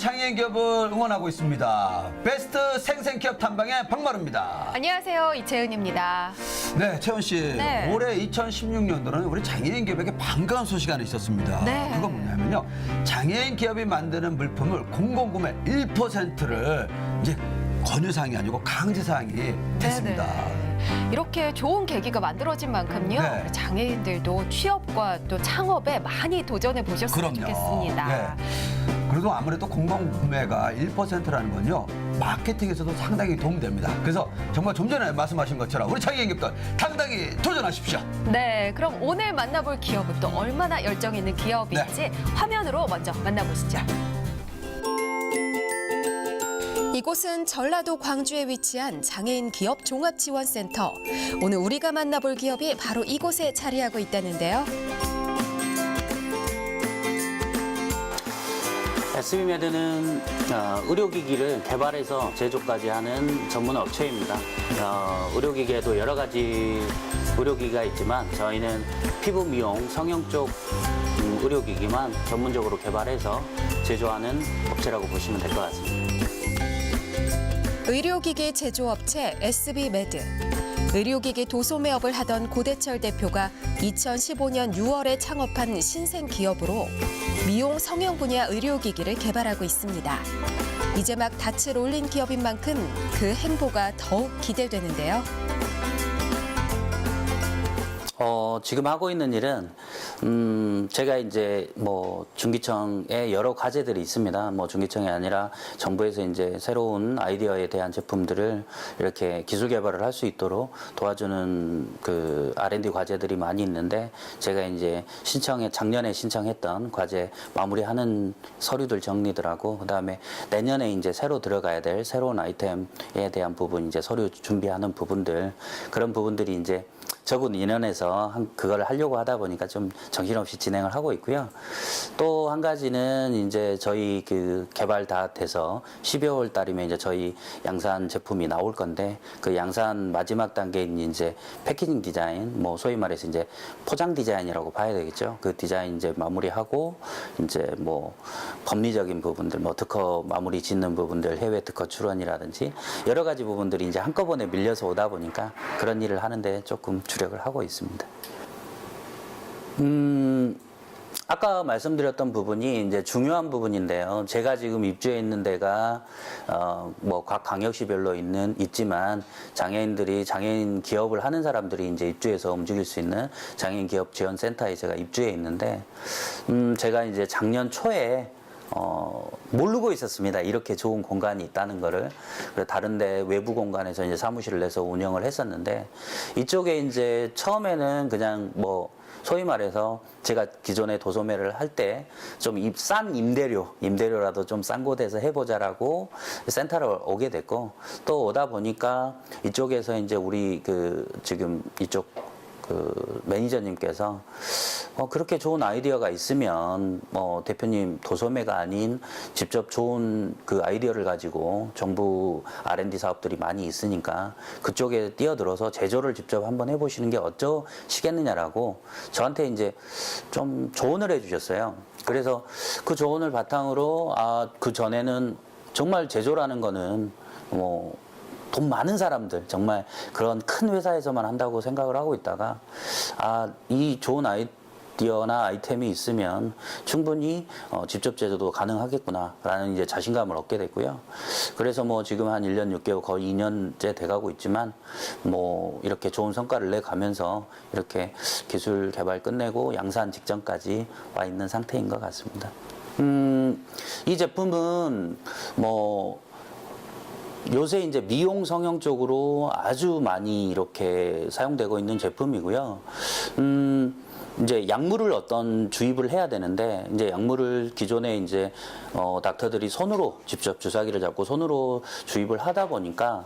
장애인 기업을 응원하고 있습니다. 베스트 생생기업 탐방의 박마루입니다. 안녕하세요. 이채은입니다. 네, 채원 씨. 네. 올해 2016년도는 우리 장애인 기업에게 반가운 소식이 하나 있었습니다. 네. 그건 뭐냐면요. 장애인 기업이 만드는 물품을 공공구매 1%를 이제 권유사항이 아니고 강제사항이 됐습니다. 네네. 이렇게 좋은 계기가 만들어진 만큼요. 네. 우리 장애인들도 취업과 또 창업에 많이 도전해 보셨으면 좋겠습니다. 네. 그래도 아무래도 공공구매가 1%라는 건요. 마케팅에서도 상당히 도움됩니다. 그래서 정말 좀 전에 말씀하신 것처럼 우리 장애인 기업들 당당히 도전하십시오. 네, 그럼 오늘 만나볼 기업은 또 얼마나 열정 있는 기업인지 화면으로 먼저 만나보시죠. 이곳은 전라도 광주에 위치한 장애인 기업 종합지원센터. 오늘 우리가 만나볼 기업이 바로 이곳에 자리하고 있다는데요. SB메드는 의료기기를 개발해서 제조까지 하는 전문 업체입니다. 의료기기에도 여러 가지 의료기기가 있지만 저희는 피부 미용, 성형 쪽 의료기기만 전문적으로 개발해서 제조하는 업체라고 보시면 될 것 같습니다. 의료기기 제조업체 SB메드. 의료기기 도소매업을 하던 고대철 대표가 2015년 6월에 창업한 신생 기업으로 미용 성형 분야 의료기기를 개발하고 있습니다. 이제 막 닻을 올린 기업인 만큼 그 행보가 더욱 기대되는데요. 지금 하고 있는 일은 제가 이제 뭐 중기청에 여러 과제들이 있습니다. 뭐 중기청이 아니라 정부에서 이제 새로운 아이디어에 대한 제품들을 이렇게 기술 개발을 할 수 있도록 도와주는 그 R&D 과제들이 많이 있는데 제가 이제 작년에 신청했던 과제 마무리하는 서류들 정리들하고 그다음에 내년에 이제 새로 들어가야 될 새로운 아이템에 대한 부분 이제 서류 준비하는 부분들 그런 부분들이 이제 적은 인원에서 그걸 하려고 하다 보니까 좀 정신없이 진행을 하고 있고요. 또 한 가지는 이제 저희 그 개발 다 돼서 12월 달이면 이제 저희 양산 제품이 나올 건데 그 양산 마지막 단계인 이제 패키징 디자인, 뭐 소위 말해서 이제 포장 디자인이라고 봐야 되겠죠. 그 디자인 이제 마무리하고 이제 뭐 법리적인 부분들, 뭐 특허 마무리 짓는 부분들, 해외 특허 출원이라든지 여러 가지 부분들이 이제 한꺼번에 밀려서 오다 보니까 그런 일을 하는데 조금 주력을 하고 있습니다. 아까 말씀드렸던 부분이 이제 중요한 부분인데요. 제가 지금 입주해 있는 데가 뭐 각 광역시별로 있지만 장애인들이 장애인 기업을 하는 사람들이 이제 입주해서 움직일 수 있는 장애인 기업 지원센터에 제가 입주해 있는데 제가 이제 작년 초에 모르고 있었습니다. 이렇게 좋은 공간이 있다는 거를. 그래서 다른데 외부 공간에서 이제 사무실을 내서 운영을 했었는데 이쪽에 이제 처음에는 그냥 뭐 소위 말해서 제가 기존에 도소매를 할 때 좀 싼 임대료라도 좀 싼 곳에서 해보자라고 센터를 오게 됐고 또 오다 보니까 이쪽에서 이제 우리 지금 이쪽 매니저님께서 그렇게 좋은 아이디어가 있으면 대표님 도소매가 아닌 직접 좋은 그 아이디어를 가지고 정부 R&D 사업들이 많이 있으니까 그쪽에 뛰어들어서 제조를 직접 한번 해보시는 게 어쩌시겠느냐라고 저한테 이제 좀 조언을 해주셨어요. 그래서 그 조언을 바탕으로 그 전에는 정말 제조라는 거는 돈 많은 사람들 정말 그런 큰 회사에서만 한다고 생각을 하고 있다가 이 좋은 아이디어나 아이템이 있으면 충분히 직접 제조도 가능하겠구나라는 이제 자신감을 얻게 됐고요. 그래서 뭐 지금 한 1년 6개월 거의 2년째 돼가고 있지만 뭐 이렇게 좋은 성과를 내가면서 이렇게 기술 개발 끝내고 양산 직전까지 와 있는 상태인 것 같습니다. 이 제품은 요새 이제 미용 성형 쪽으로 아주 많이 이렇게 사용되고 있는 제품이고요. 이제 약물을 어떤 주입을 해야 되는데 이제 약물을 기존에 이제 닥터들이 손으로 직접 주사기를 잡고 손으로 주입을 하다 보니까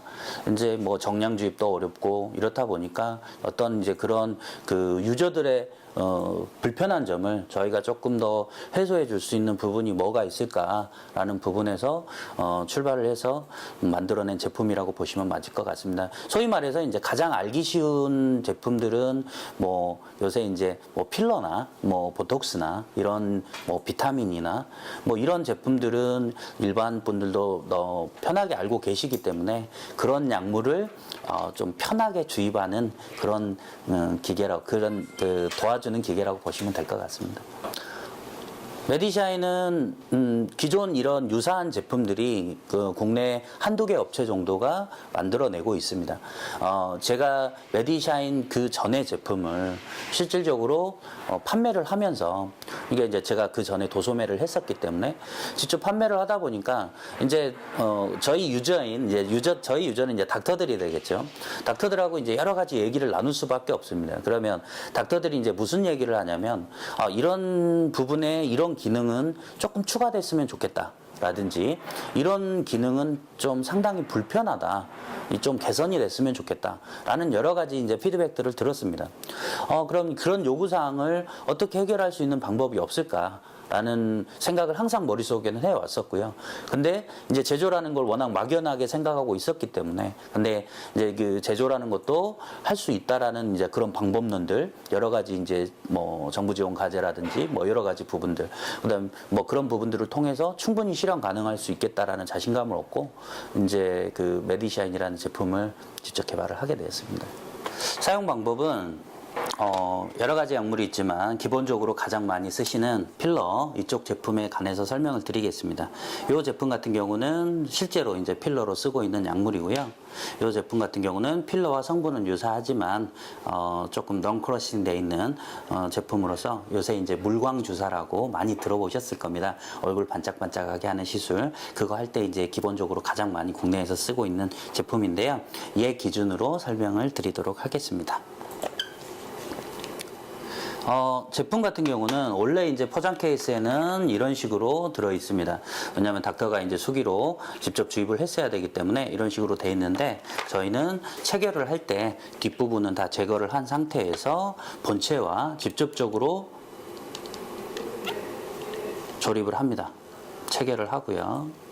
이제 뭐 정량 주입도 어렵고 이렇다 보니까 어떤 이제 그런 그 유저들의 불편한 점을 저희가 조금 더 해소해 줄 수 있는 부분이 뭐가 있을까라는 부분에서 출발을 해서 만들어낸 제품이라고 보시면 맞을 것 같습니다. 소위 말해서 이제 가장 알기 쉬운 제품들은 뭐 요새 이제 뭐 필러나 뭐 보톡스나 이런 뭐 비타민이나 뭐 이런 제품들은 일반 분들도 편하게 알고 계시기 때문에 그런 약물을 좀 편하게 주입하는 그런 기계라고 그런 도와주는 기계라고 보시면 될 것 같습니다. 메디샤인은 기존 이런 유사한 제품들이 그 국내 한두 개 업체 정도가 만들어내고 있습니다. 제가 메디샤인 그 전에 제품을 실질적으로 판매를 하면서 이게 이제 제가 그 전에 도소매를 했었기 때문에 직접 판매를 하다 보니까 이제 저희 유저인 저희 유저는 이제 닥터들이 되겠죠. 닥터들하고 이제 여러 가지 얘기를 나눌 수밖에 없습니다. 그러면 닥터들이 이제 무슨 얘기를 하냐면 이런 부분에 이런 기능은 조금 추가됐으면 좋겠다. 라든지 이런 기능은 좀 상당히 불편하다. 좀 개선이 됐으면 좋겠다. 라는 여러 가지 이제 피드백들을 들었습니다. 그럼 그런 요구사항을 어떻게 해결할 수 있는 방법이 없을까? 라는 생각을 항상 머릿속에는 해왔었고요. 근데 이제 제조라는 걸 워낙 막연하게 생각하고 있었기 때문에 근데 이제 그 제조라는 것도 할 수 있다라는 이제 그런 방법론들 여러 가지 이제 뭐 정부 지원 과제라든지 뭐 여러 가지 부분들 그다음 뭐 그런 부분들을 통해서 충분히 실현 가능할 수 있겠다라는 자신감을 얻고 이제 그 메디샤인이라는 제품을 직접 개발을 하게 되었습니다. 사용 방법은 여러 가지 약물이 있지만 기본적으로 가장 많이 쓰시는 필러 이쪽 제품에 관해서 설명을 드리겠습니다. 이 제품 같은 경우는 실제로 이제 필러로 쓰고 있는 약물이고요. 이 제품 같은 경우는 필러와 성분은 유사하지만 조금 넌크러싱 되어 있는 제품으로서 요새 이제 물광 주사라고 많이 들어보셨을 겁니다. 얼굴 반짝반짝하게 하는 시술 그거 할 때 이제 기본적으로 가장 많이 국내에서 쓰고 있는 제품인데요. 얘 기준으로 설명을 드리도록 하겠습니다. 제품 같은 경우는 원래 이제 포장 케이스에는 이런 식으로 들어 있습니다. 왜냐하면 닥터가 이제 수기로 직접 주입을 했어야 되기 때문에 이런 식으로 돼 있는데 저희는 체결을 할 때 뒷부분은 다 제거를 한 상태에서 본체와 직접적으로 조립을 합니다. 체결을 하고요.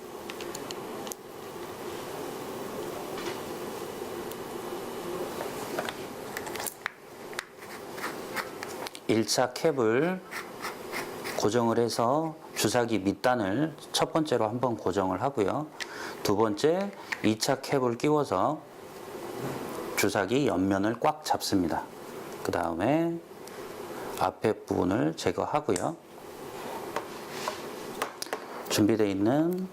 1차 캡을 고정을 해서 주사기 밑단을 첫 번째로 한번 고정을 하고요. 두 번째 2차 캡을 끼워서 주사기 옆면을 꽉 잡습니다. 그 다음에 앞에 부분을 제거하고요. 준비되어 있는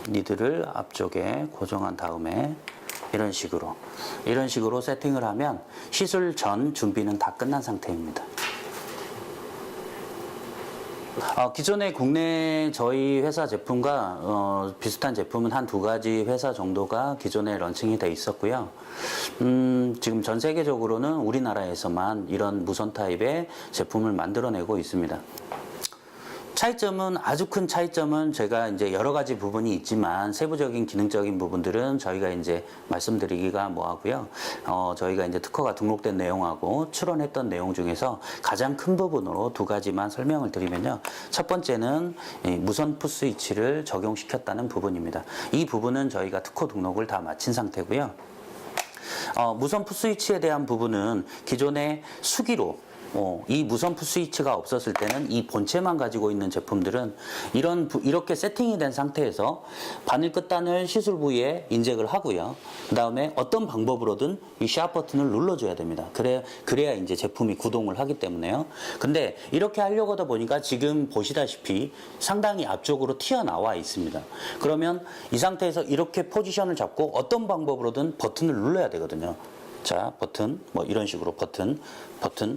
니들을 앞쪽에 고정한 다음에 이런 식으로 세팅을 하면 시술 전 준비는 다 끝난 상태입니다. 기존의 국내 저희 회사 제품과 비슷한 제품은 한 두 가지 회사 정도가 기존에 런칭이 돼 있었고요. 지금 전 세계적으로는 우리나라에서만 이런 무선 타입의 제품을 만들어내고 있습니다. 차이점은 아주 큰 차이점은 제가 이제 여러 가지 부분이 있지만 세부적인 기능적인 부분들은 저희가 이제 말씀드리기가 뭐하고요. 저희가 이제 특허가 등록된 내용하고 출원했던 내용 중에서 가장 큰 부분으로 두 가지만 설명을 드리면요. 첫 번째는 무선 풋스위치를 적용시켰다는 부분입니다. 이 부분은 저희가 특허 등록을 다 마친 상태고요. 무선 풋스위치에 대한 부분은 기존의 수기로 이 무선 풋스위치가 없었을 때는 이 본체만 가지고 있는 제품들은 이렇게 세팅이 된 상태에서 바늘 끝단을 시술 부위에 인젝을 하고요. 그 다음에 어떤 방법으로든 이 샵 버튼을 눌러줘야 됩니다. 그래야 이제 제품이 구동을 하기 때문에요. 근데 이렇게 하려고 하다 보니까 지금 보시다시피 상당히 앞쪽으로 튀어나와 있습니다. 그러면 이 상태에서 이렇게 포지션을 잡고 어떤 방법으로든 버튼을 눌러야 되거든요. 자, 버튼, 뭐 이런 식으로 버튼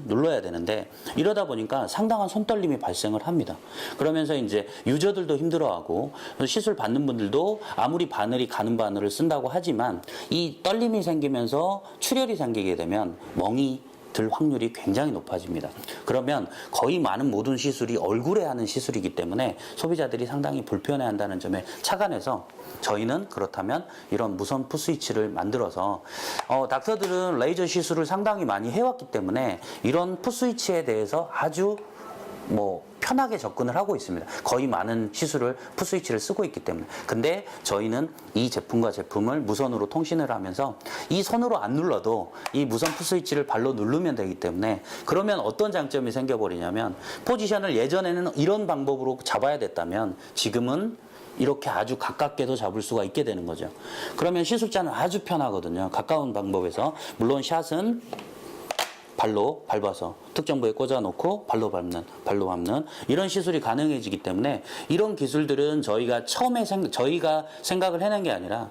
눌러야 되는데 이러다 보니까 상당한 손떨림이 발생을 합니다. 그러면서 이제 유저들도 힘들어하고 시술 받는 분들도 아무리 바늘이 가는 바늘을 쓴다고 하지만 이 떨림이 생기면서 출혈이 생기게 되면 멍이 들 확률이 굉장히 높아집니다. 그러면 거의 많은 모든 시술이 얼굴에 하는 시술이기 때문에 소비자들이 상당히 불편해한다는 점에 착안해서 저희는 그렇다면 이런 무선 풋스위치를 만들어서 닥터들은 레이저 시술을 상당히 많이 해왔기 때문에 이런 풋스위치에 대해서 아주 편하게 접근을 하고 있습니다. 거의 많은 시술을 풋스위치를 쓰고 있기 때문에. 근데 저희는 이 제품과 제품을 무선으로 통신을 하면서 이 손으로 안 눌러도 이 무선 풋스위치를 발로 누르면 되기 때문에, 그러면 어떤 장점이 생겨버리냐면, 포지션을 예전에는 이런 방법으로 잡아야 됐다면 지금은 이렇게 아주 가깝게도 잡을 수가 있게 되는 거죠. 그러면 시술자는 아주 편하거든요. 가까운 방법에서. 물론 샷은 발로 밟아서 특정 부위에 꽂아놓고 발로 밟는 이런 시술이 가능해지기 때문에, 이런 기술들은 저희가 처음에 저희가 생각을 해낸 게 아니라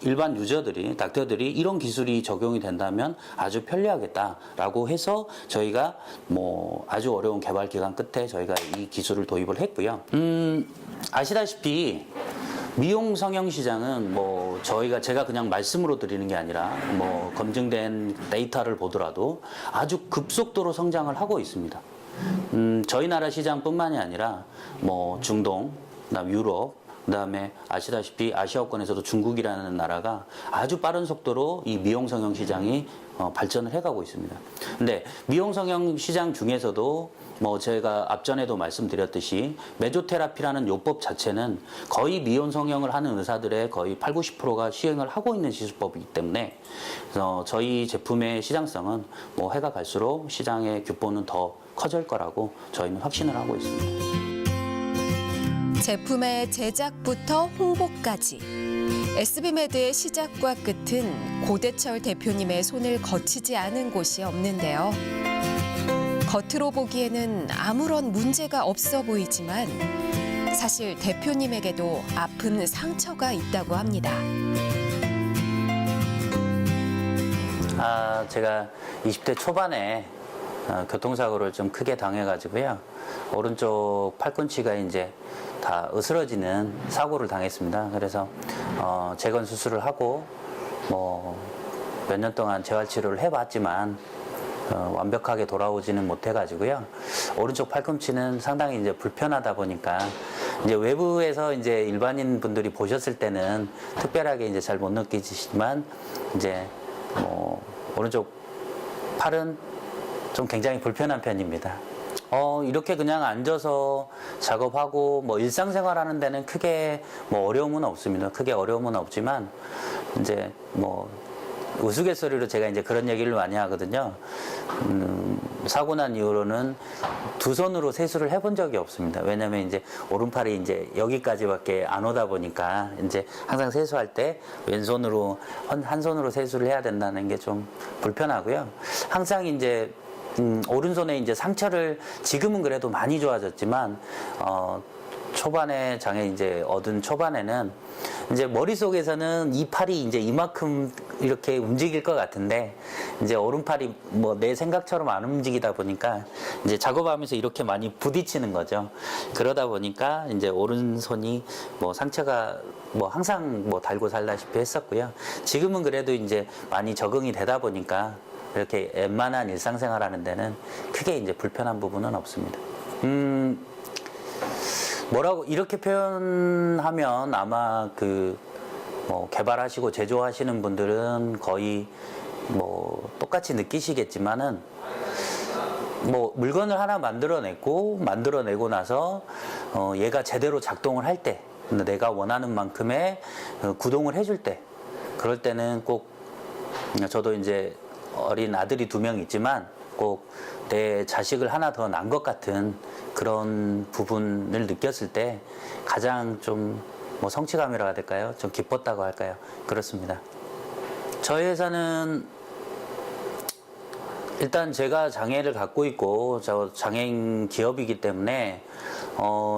일반 유저들이, 닥터들이 이런 기술이 적용이 된다면 아주 편리하겠다라고 해서 저희가 뭐 아주 어려운 개발 기간 끝에 저희가 이 기술을 도입을 했고요. 아시다시피 미용 성형 시장은 뭐 제가 그냥 말씀으로 드리는 게 아니라 뭐 검증된 데이터를 보더라도 아주 급속도로 성장을 하고 있습니다. 저희 나라 시장뿐만이 아니라 뭐 중동, 그다음 유럽, 그다음에 아시다시피 아시아권에서도 중국이라는 나라가 아주 빠른 속도로 이 미용 성형 시장이 발전을 해가고 있습니다. 근데 미용 성형 시장 중에서도 뭐 제가 앞전에도 말씀드렸듯이 메조테라피라는 요법 자체는 거의 미용 성형을 하는 의사들의 거의 80~90%가 시행을 하고 있는 시술법이기 때문에 저희 제품의 시장성은 뭐 해가 갈수록 시장의 규모는 더 커질 거라고 저희는 확신을 하고 있습니다. 제품의 제작부터 홍보까지 SB메드의 시작과 끝은 고대철 대표님의 손을 거치지 않은 곳이 없는데요. 겉으로 보기에는 아무런 문제가 없어 보이지만 사실 대표님에게도 아픈 상처가 있다고 합니다. 제가 20대 초반에 교통사고를 좀 크게 당해가지고요. 오른쪽 팔꿈치가 이제 다 으스러지는 사고를 당했습니다. 그래서 재건 수술을 하고 뭐 몇 년 동안 재활 치료를 해봤지만 완벽하게 돌아오지는 못해가지고요. 오른쪽 팔꿈치는 상당히 이제 불편하다 보니까 이제 외부에서 이제 일반인 분들이 보셨을 때는 특별하게 이제 잘 못 느끼시지만 이제 뭐 오른쪽 팔은 좀 굉장히 불편한 편입니다. 이렇게 그냥 앉아서 작업하고 뭐 일상생활 하는 데는 크게 뭐 어려움은 없습니다. 크게 어려움은 없지만 이제 뭐 우스갯소리로 제가 이제 그런 얘기를 많이 하거든요. 사고 난 이후로는 두 손으로 세수를 해본 적이 없습니다. 왜냐면 이제 오른팔이 이제 여기까지밖에 안 오다 보니까 이제 항상 세수할 때 왼손으로 한 손으로 세수를 해야 된다는 게 좀 불편하고요. 항상 이제 오른손에 이제 상처를 지금은 그래도 많이 좋아졌지만 초반에 장애 이제 얻은 초반에는 이제 머릿속에서는 이 팔이 이제 이만큼 이렇게 움직일 것 같은데 이제 오른팔이 뭐 내 생각처럼 안 움직이다 보니까 이제 작업하면서 이렇게 많이 부딪히는 거죠. 그러다 보니까 이제 오른손이 뭐 상처가 뭐 항상 뭐 달고 살다시피 했었고요. 지금은 그래도 이제 많이 적응이 되다 보니까 이렇게 웬만한 일상생활 하는 데는 크게 이제 불편한 부분은 없습니다. 뭐라고 이렇게 표현하면 아마 뭐 개발하시고 제조하시는 분들은 거의 뭐 똑같이 느끼시겠지만은 뭐 물건을 하나 만들어내고 나서 얘가 제대로 작동을 할 때, 내가 원하는 만큼의 구동을 해줄 때, 그럴 때는 꼭 저도 이제 어린 아들이 2명 있지만 꼭 내 자식을 하나 더 낳은 것 같은 그런 부분을 느꼈을 때 가장 좀 뭐 성취감이라고 해야 될까요? 좀 기뻤다고 할까요? 그렇습니다. 저희 회사는 일단 제가 장애를 갖고 있고 저 장애인 기업이기 때문에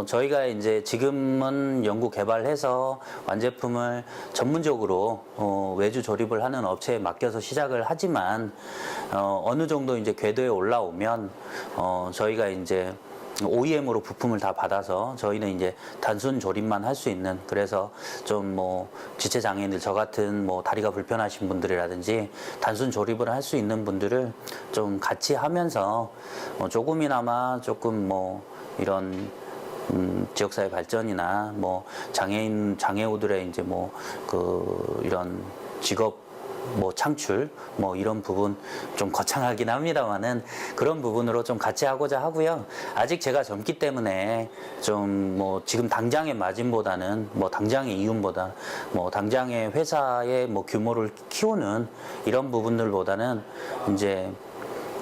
저희가 이제 지금은 연구 개발해서 완제품을 전문적으로 외주 조립을 하는 업체에 맡겨서 시작을 하지만 어느 정도 이제 궤도에 올라오면 저희가 이제 OEM으로 부품을 다 받아서 저희는 이제 단순 조립만 할 수 있는, 그래서 좀 뭐 지체 장애인들, 저 같은 뭐 다리가 불편하신 분들이라든지 단순 조립을 할 수 있는 분들을 좀 같이 하면서 조금이나마 조금 뭐 이런 지역사회 발전이나 뭐 장애우들의 이제 뭐 이런 직업 뭐 창출 뭐 이런 부분 좀 거창하긴 합니다만은 그런 부분으로 좀 같이 하고자 하고요. 아직 제가 젊기 때문에 좀 뭐 지금 당장의 마진보다는 뭐 당장의 이윤보다 뭐 당장의 회사의 뭐 규모를 키우는 이런 부분들보다는 이제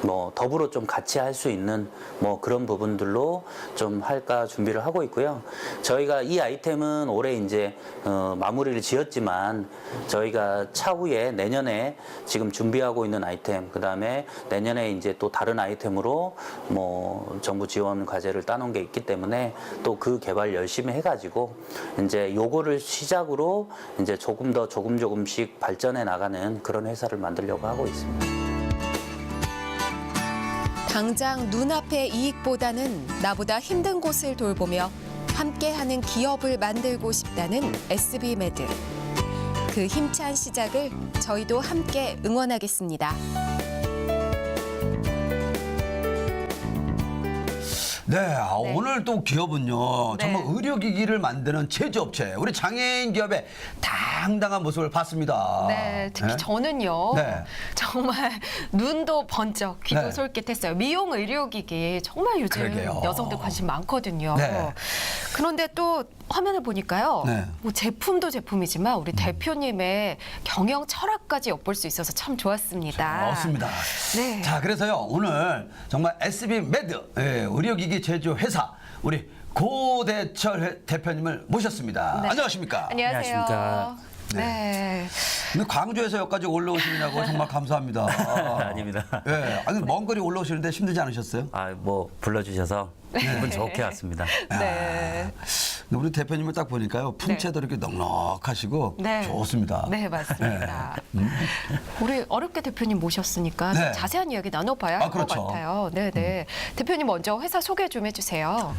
뭐 더불어 좀 같이 할 수 있는 뭐 그런 부분들로 좀 할까 준비를 하고 있고요. 저희가 이 아이템은 올해 이제 마무리를 지었지만 저희가 차후에 내년에 지금 준비하고 있는 아이템, 그 다음에 내년에 이제 또 다른 아이템으로 뭐 정부 지원 과제를 따놓은 게 있기 때문에 또 그 개발 열심히 해가지고 이제 요거를 시작으로 이제 조금 더 조금씩 발전해 나가는 그런 회사를 만들려고 하고 있습니다. 당장 눈앞의 이익보다는 나보다 힘든 곳을 돌보며 함께하는 기업을 만들고 싶다는 SB메드. 그 힘찬 시작을 저희도 함께 응원하겠습니다. 네, 오늘 또 기업은요, 정말 의료기기를 만드는 제조업체, 우리 장애인 기업의 당당한 모습을 봤습니다. 네, 특히 네? 저는요, 네. 정말 눈도 번쩍, 귀도 네. 솔깃했어요. 미용 의료기기 정말 요즘 그러게요. 여성들 관심 많거든요. 네. 그런데 또 화면을 보니까요, 네. 뭐 제품도 제품이지만 우리 대표님의 경영 철학까지 엿볼 수 있어서 참 좋았습니다. 맞습니다. 네. 자, 그래서요, 오늘 정말 SB메드 의료기기 제조 회사 우리 고대철 대표님을 모셨습니다. 네. 안녕하십니까? 안녕하세요. 안녕하십니까. 네. 근데 광주에서 여기까지 올라오시느냐고 정말 감사합니다. 아닙니다. 예, 아니 먼 거리 올라오시는데 힘들지 않으셨어요? 뭐 불러주셔서 기분 좋게 왔습니다. 네. 근데 우리 대표님을 딱 보니까요, 풍채도 이렇게 넉넉하시고 네. 좋습니다. 네, 맞습니다. 우리 어렵게 대표님 모셨으니까 네. 좀 자세한 이야기 나눠봐야 할 것 그렇죠. 같아요. 네, 네. 대표님 먼저 회사 소개 좀 해주세요.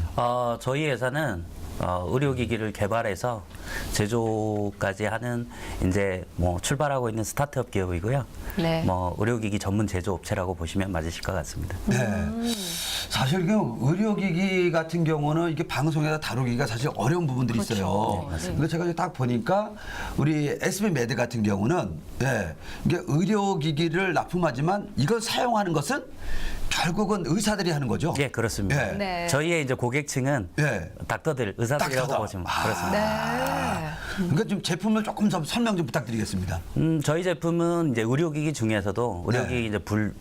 저희 회사는 의료기기를 개발해서 제조까지 하는 이제 뭐 출발하고 있는 스타트업 기업이고요. 네. 뭐 의료기기 전문 제조업체라고 보시면 맞으실 것 같습니다. 네. 사실 그 의료기기 같은 경우는 이게 방송에다 다루기가 사실 어려운 부분들이 그렇죠. 있어요. 네, 맞습니다. 근데 제가 이제 딱 보니까 우리 SB메드 같은 경우는 이게 의료기기를 납품하지만 이걸 사용하는 것은 결국은 의사들이 하는 거죠. 예, 그렇습니다. 예. 네. 저희의 이제 고객층은 예. 닥터들, 의사들이라고 닥터다. 보시면 아. 그렇습니다. 네. 그러니까 좀 제품을 조금 좀 설명 좀 부탁드리겠습니다. 저희 제품은 이제 의료기기 중에서도 의료기기 네. 이제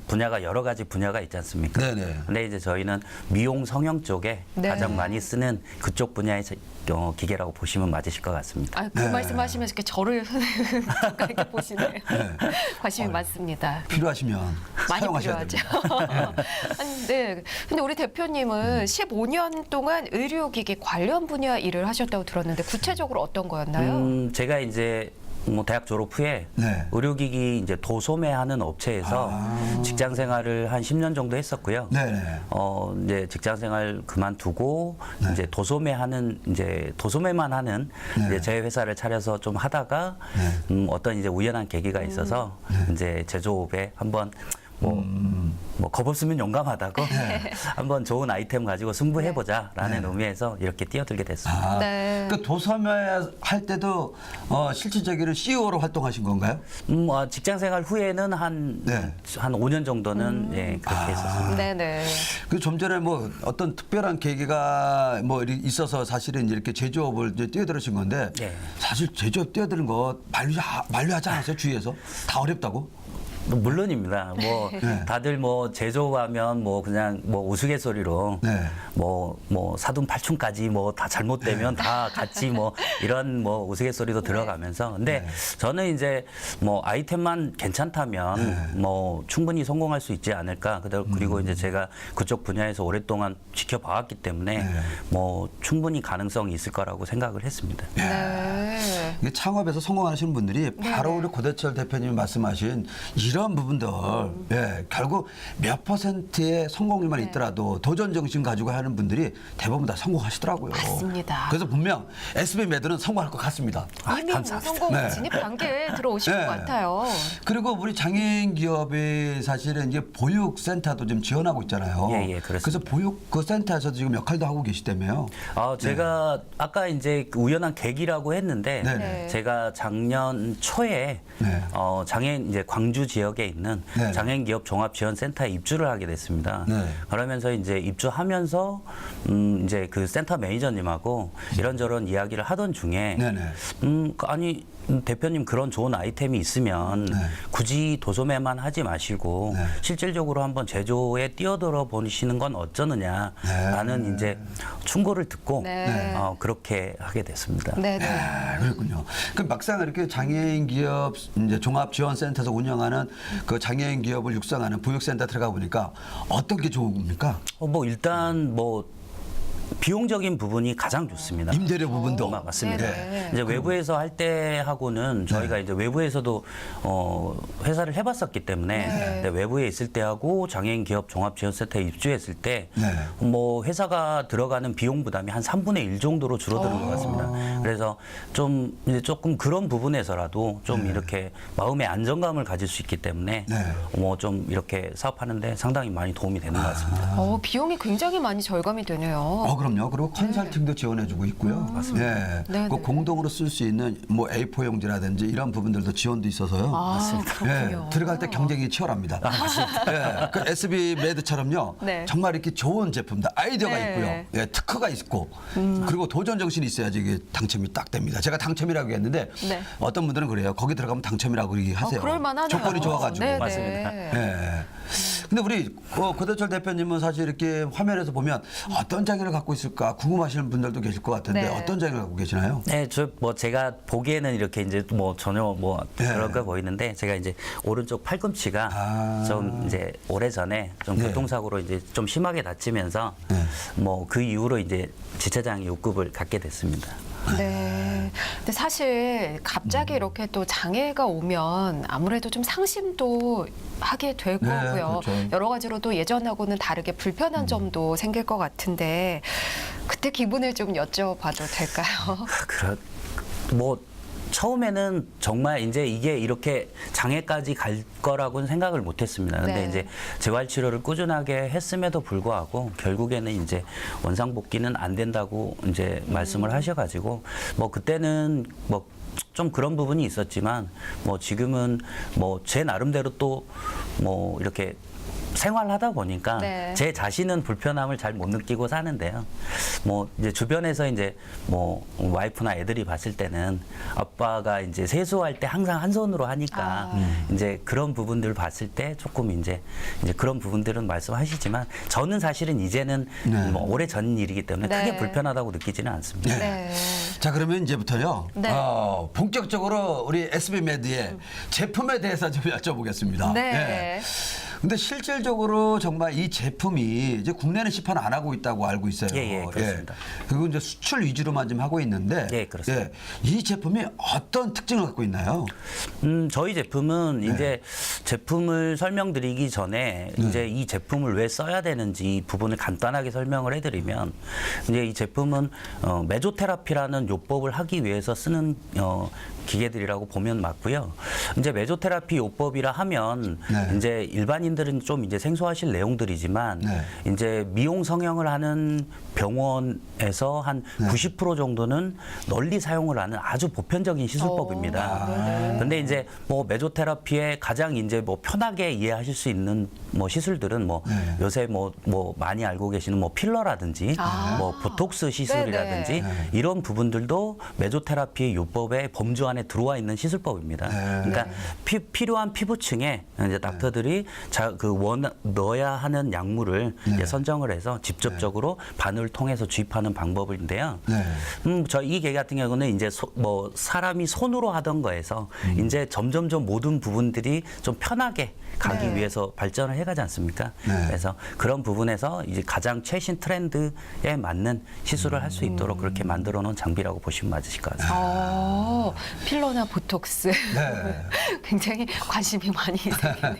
분야가 여러 가지 분야가 있지 않습니까? 네네. 근데 이제 저희는 미용 성형 쪽에 네. 가장 많이 쓰는 그쪽 분야의 기계라고 보시면 맞으실 것 같습니다. 아, 그 네. 말씀하시면서 이렇게 저를 가까이 이렇게 보시네요. 관심이 많습니다. 필요하시면 많이 사용하셔야 필요하죠. 됩니다. 아니, 네. 근데 우리 대표님은 15년 동안 의료기기 관련 분야 일을 하셨다고 들었는데 구체적으로 어떤 거였나요? 제가 이제 뭐 대학 졸업 후에 네. 의료기기 이제 도소매하는 업체에서 직장 생활을 한 10년 정도 했었고요. 네네. 이제 직장 생활 그만두고 이제 도소매만 하는 네. 이제 제 회사를 차려서 좀 하다가 어떤 이제 우연한 계기가 있어서 이제 제조업에 한번 뭐 겁 없으면 용감하다고 한번 좋은 아이템 가지고 승부해보자라는 의미에서 이렇게 뛰어들게 됐습니다. 아, 네. 그 도소매 할 때도 실질적으로 CEO로 활동하신 건가요? 직장 생활 후에는 한 네. 5년 정도는 예, 그렇게 했었습니다. 네네. 그 좀 전에 뭐 어떤 특별한 계기가 뭐 있어서 사실은 이렇게 제조업을 이제 뛰어들으신 건데 네. 사실 제조업 뛰어드는 거 만류하지 않았어요? 주위에서 다 어렵다고? 물론입니다. 뭐 네. 다들 뭐 제조하면 뭐 그냥 뭐 우스갯소리로 네. 뭐 사둔팔촌까지 뭐 다 잘못되면 다 같이 뭐 이런 뭐 우스갯소리도 들어가면서 근데 저는 이제 뭐 아이템만 괜찮다면 뭐 충분히 성공할 수 있지 않을까. 그리고 이제 제가 그쪽 분야에서 오랫동안 지켜봐왔기 때문에 뭐 충분히 가능성이 있을 거라고 생각을 했습니다. 네. 이게 창업에서 성공하시는 분들이 바로 우리 고대철 대표님이 말씀하신 이런 이런 부분들 예, 결국 몇 %의 성공률만 있더라도 도전 정신 가지고 하는 분들이 대부분 다 성공하시더라고요. 맞습니다. 그래서 분명 SB메드는 성공할 것 같습니다. 이미 뭐 성공 네. 진입 단계에 들어오신 네. 것 같아요. 그리고 우리 장애인 기업이 사실은 이제 보육센터도 좀 지원하고 있잖아요. 예, 예, 그렇습니다. 그래서 보육 그 센터에서도 지금 역할도 하고 계시다며요. 제가 아까 이제 그 우연한 계기라고 했는데 네. 제가 작년 초에 네. 장애인 이제 광주 지역에 있는 네. 장애인 기업 종합 지원센터에 입주를 하게 됐습니다. 네. 그러면서 이제 입주하면서 이제 그 센터 매니저님하고 이런저런 이야기를 하던 중에 네네. 아니 대표님 그런 좋은 아이템이 있으면 네. 굳이 도소매만 하지 마시고 네. 실질적으로 한번 제조에 뛰어들어 보시는 건 어쩌느냐라는 이제 충고를 듣고 네. 그렇게 하게 됐습니다. 네네. 아, 그렇군요. 그럼 막상 이렇게 장애인 기업 이제 종합지원센터에서 운영하는 그 장애인 기업을 육성하는 보육센터 들어가 보니까 어떤 게 좋은 겁니까? 뭐 일단 뭐 비용적인 부분이 가장 좋습니다. 임대료 부분도 맞습니다. 네네. 이제 외부에서 할 때하고는 저희가 이제 외부에서도 회사를 해봤었기 때문에 네. 근데 외부에 있을 때하고 장애인 기업 종합지원센터에 입주했을 때 네. 뭐 회사가 들어가는 비용 부담이 한 3분의 1 정도로 줄어드는 것 같습니다. 그래서 좀 이제 조금 그런 부분에서라도 좀 이렇게 마음의 안정감을 가질 수 있기 때문에 네. 뭐 좀 이렇게 사업하는데 상당히 많이 도움이 되는 것 같습니다. 비용이 굉장히 많이 절감이 되네요. 그럼요. 그리고 컨설팅도 지원해주고 있고요. 맞습니다. 네네. 그 공동으로 쓸 수 있는 뭐 A4 용지라든지 이런 부분들도 지원도 있어서요. 그렇군요. 들어갈 때 경쟁이 치열합니다. 예, 그 SB 메드처럼요. 네. 정말 이렇게 좋은 제품들, 아이디어가 네. 있고요. 예, 특허가 있고 그리고 도전 정신이 있어야지 이게 당첨이 딱 됩니다. 제가 당첨이라고 했는데 네. 어떤 분들은 그래요. 거기 들어가면 당첨이라고 얘기하세요. 그럴 만하네요. 조건이 좋아가지고. 네네. 맞습니다. 예. 근데 우리 고대철 대표님은 사실 이렇게 화면에서 보면 어떤 장애를 갖고 있을까 궁금하시는 분들도 계실 것 같은데 네. 어떤 장애를 갖고 계시나요? 네, 뭐 제가 보기에는 이렇게 이제 뭐 전혀 뭐 네. 그런 거 보이는데 제가 이제 오른쪽 팔꿈치가 좀 이제 오래 전에 좀 네. 교통사고로 이제 좀 심하게 다치면서 네. 뭐 그 이후로 이제 지체장애 욕급을 갖게 됐습니다. 네. 근데 사실 갑자기 이렇게 또 장애가 오면 아무래도 좀 상심도 하게 될 네, 거고요. 그렇죠. 여러 가지로 또 예전하고는 다르게 불편한 점도 생길 것 같은데 그때 기분을 좀 여쭤봐도 될까요? 뭐 처음에는 정말 이제 이게 이렇게 장애까지 갈 거라고는 생각을 못 했습니다. 근데 네. 이제 재활 치료를 꾸준하게 했음에도 불구하고 결국에는 이제 원상복귀는 안 된다고 이제 말씀을 하셔가지고 뭐 그때는 뭐 좀 그런 부분이 있었지만 뭐 지금은 뭐 제 나름대로 또 뭐 이렇게 생활하다 보니까 네. 제 자신은 불편함을 잘 못 느끼고 사는데요. 뭐 이제 주변에서 이제 뭐 와이프나 애들이 봤을 때는 아빠가 이제 세수할 때 항상 한 손으로 하니까 이제 그런 부분들 봤을 때 조금 이제 그런 부분들은 말씀하시지만 저는 사실은 이제는 네. 뭐 오래 전 일이기 때문에 네. 크게 불편하다고 느끼지는 않습니다. 네. 자 그러면 이제부터요. 네. 본격적으로 우리 SB메드의 제품에 대해서 좀 여쭤보겠습니다. 네. 예. 근데 실질적으로 정말 이 제품이 이제 국내는 시판 안 하고 있다고 알고 있어요. 예, 그렇습니다. 그리고 이제 수출 위주로만 좀 하고 있는데 예, 그렇습니다. 이 제품이 어떤 특징을 갖고 있나요? 저희 제품은 이제 제품을 설명드리기 전에 이제 이 제품을 왜 써야 되는지 이 부분을 간단하게 설명을 해드리면 이제 이 제품은 메조테라피라는 요법을 하기 위해서 쓰는 기계들이라고 보면 맞고요. 이제 메조테라피 요법이라 하면 네. 이제 일반인들은 좀 이제 생소하실 내용들이지만 네. 이제 미용 성형을 하는 병원에서 한 90% 정도는 널리 사용을 하는 아주 보편적인 시술법입니다. 근데 이제 뭐 메조테라피에 가장 이제 뭐 편하게 이해하실 수 있는 뭐 시술들은 뭐 요새 뭐 많이 알고 계시는 뭐 필러라든지 뭐 보톡스 시술이라든지 네네. 이런 부분들도 메조테라피 요법의 범주 안에 들어와 있는 시술법입니다. 그러니까 필요한 피부층에 이제 닥터들이 넣어야 하는 약물을 네. 이제 선정을 해서 직접적으로 바늘을 통해서 주입하는 방법인데요. 네. 이 계기 같은 경우는 이제 사람이 손으로 하던 거에서 이제 점점점 모든 부분들이 좀 편하게 가기 네. 위해서 발전을 해가지 않습니까? 네. 그래서 그런 부분에서 이제 가장 최신 트렌드에 맞는 시술을 할 수 있도록 그렇게 만들어 놓은 장비라고 보시면 맞으실 것 같습니다. 필러나 보톡스. 네. 굉장히 관심이 많이 생기네요.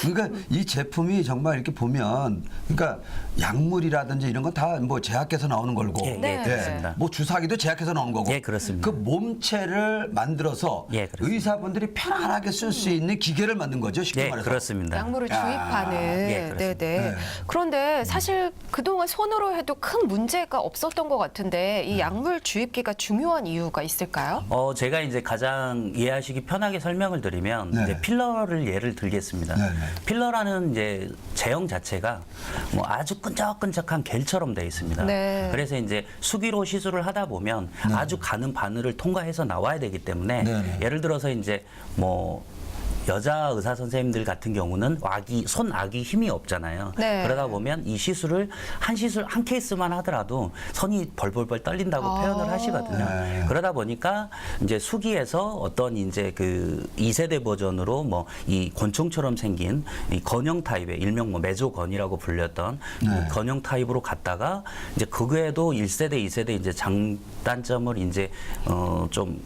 그러니까 이 제품이 정말 이렇게 보면 그러니까 약물이라든지 이런 건 다 뭐 제약해서 나오는 걸고 예, 네. 그렇습니다. 뭐 주사기도 제약해서 나오는 거고 예, 그렇습니다. 그 몸체를 만들어서 예, 그렇습니다. 의사분들이 편안하게 쓸 수 있는 기계를 만든 거죠, 쉽게 예, 말해서. 그렇습니다. 약물을 야. 주입하는. 예, 그렇습니다. 네네. 네. 그런데 사실 그동안 손으로 해도 큰 문제가 없었던 것 같은데 이 약물 주입기가 중요한 이유가 있을까요? 제가 이제 가장 이해하시기 편하게 설명을 드리면 네. 이제 필러를 예를 들겠습니다. 네, 네. 필러라는 이제 제형 자체가 뭐 아주 끈적끈적한 겔처럼 되어 있습니다. 네. 그래서 이제 수기로 시술을 하다 보면 아주 가는 바늘을 통과해서 나와야 되기 때문에 네, 네. 예를 들어서 이제 뭐 여자 의사 선생님들 같은 경우는 손악이 힘이 없잖아요. 네. 그러다 보면 이 시술을 한 케이스만 하더라도 손이 벌벌벌 떨린다고 표현을 하시거든요. 네. 그러다 보니까 이제 수기에서 어떤 이제 그 2세대 버전으로 뭐 이 곤충처럼 생긴 이 건형 타입의 일명 뭐 메조건이라고 불렸던 네. 건형 타입으로 갔다가 이제 그거에도 1세대, 2세대 이제 장단점을 이제 좀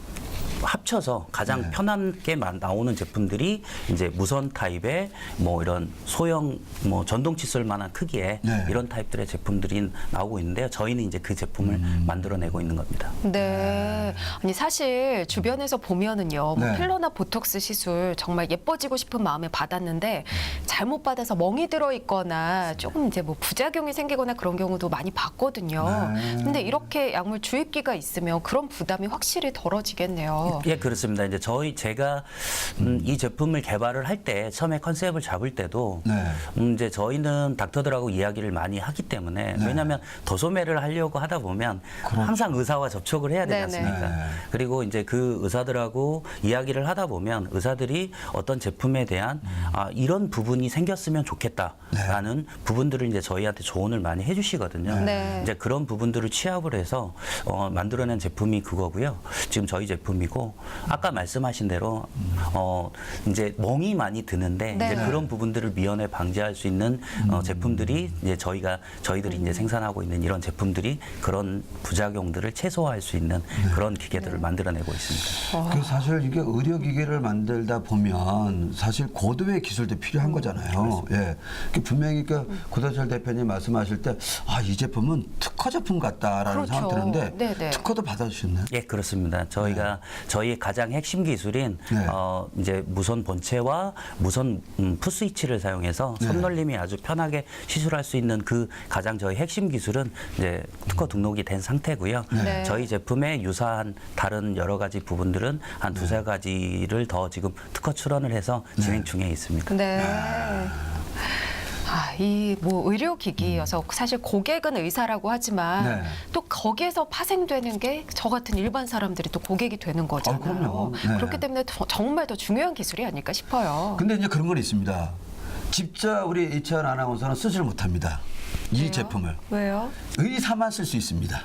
합쳐서 가장 편하게 나오는 제품들이 이제 무선 타입의 뭐 이런 소형 뭐 전동 칫솔 만한 크기의 네. 이런 타입들의 제품들이 나오고 있는데요. 저희는 이제 그 제품을 만들어내고 있는 겁니다. 네. 아니 사실 주변에서 보면은요. 뭐 네. 필러나 보톡스 시술 정말 예뻐지고 싶은 마음에 받았는데 잘못 받아서 멍이 들어 있거나 조금 이제 뭐 부작용이 생기거나 그런 경우도 많이 봤거든요. 네. 근데 이렇게 약물 주입기가 있으면 그런 부담이 확실히 덜어지겠네요. 예, 그렇습니다. 이제 제가 이 제품을 개발을 할 때 처음에 컨셉을 잡을 때도 네. 이제 저희는 닥터들하고 이야기를 많이 하기 때문에 네. 왜냐하면 도소매를 하려고 하다 보면 항상 의사와 접촉을 해야 되지 네네. 않습니까? 네. 그리고 이제 그 의사들하고 이야기를 하다 보면 의사들이 어떤 제품에 대한 이런 부분이 생겼으면 좋겠다라는 부분들을 이제 저희한테 조언을 많이 해주시거든요. 네. 이제 그런 부분들을 취합을 해서 만들어낸 제품이 그거고요. 지금 저희 제품이고 아까 말씀하신 대로 이제 멍이 많이 드는데 네. 이제 그런 부분들을 미연에 방지할 수 있는 제품들이 이제 저희들이 이제 생산하고 있는 이런 제품들이 그런 부작용들을 최소화할 수 있는 그런 기계들을 만들어내고 있습니다. 그 사실 이게 의료기계를 만들다 보면 사실 고도의 기술도 필요한 거잖아요. 예. 그 분명히 그 고대철 대표님 말씀하실 때 이 제품은 특허 제품 같다라는 그렇죠. 생각 드는데 네네. 특허도 받아주셨나요? 예, 그렇습니다. 저희의 가장 핵심 기술인 네. 이제 무선 본체와 무선 풋스위치를 사용해서 네. 손놀림이 아주 편하게 시술할 수 있는 그 가장 저희 핵심 기술은 이제 특허 등록이 된 상태고요. 네. 저희 제품에 유사한 다른 여러 가지 부분들은 한 두세 가지를 더 지금 특허 출원을 해서 진행 중에 있습니다. 네. 이 뭐 의료기기여서 사실 고객은 의사라고 하지만 네. 또 거기에서 파생되는 게 저 같은 일반 사람들이 또 고객이 되는 거잖아요. 그럼요. 네. 그렇기 때문에 정말 더 중요한 기술이 아닐까 싶어요. 근데 이제 그런 건 있습니다. 직접 우리 이채원 아나운서는 쓰지를 못합니다. 이 왜요? 제품을. 왜요? 의사만 쓸 수 있습니다.